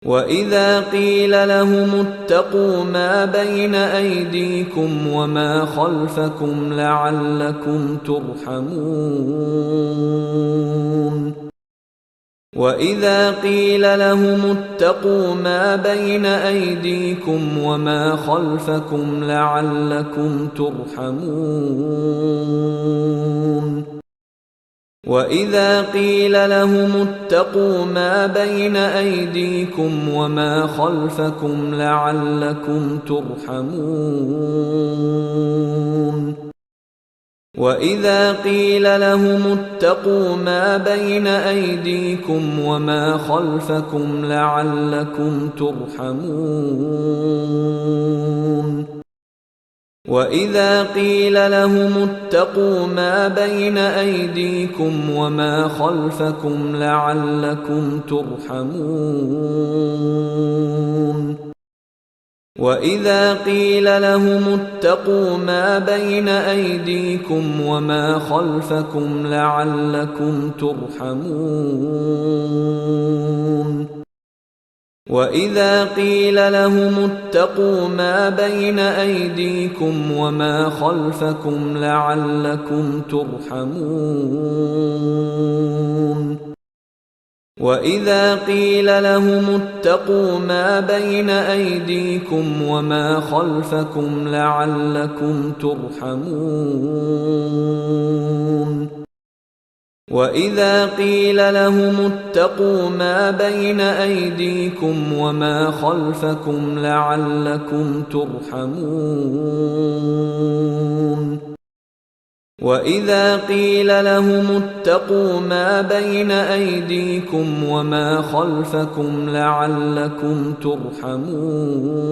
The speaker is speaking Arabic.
وإذا قيل لهم اتقوا ما بين أيديكم وما خلفكم لعلكم ترحمون وإذا قيل لهم اتقوا ما بين أيديكم وما خلفكم لعلكم ترحمون وإذا قيل لهم اتقوا ما بين أيديكم وما خلفكم لعلكم ترحمون وإذا قيل لهم اتقوا ما بين أيديكم وما خلفكم لعلكم ترحمون وإذا قيل لهم اتقوا ما بين أيديكم وما خلفكم لعلكم ترحمون وإذا قيل لهم اتقوا ما بين أيديكم وما خلفكم لعلكم ترحمون وإذا قيل لهم اتقوا ما بين أيديكم وما خلفكم لعلكم ترحمون وإذا قيل لهم اتقوا ما بين أيديكم وما خلفكم لعلكم ترحمون وإذا قيل لهم اتقوا ما بين أيديكم وما خلفكم لعلكم ترحمون وإذا قيل لهم اتقوا ما بين أيديكم وما خلفكم لعلكم ترحمون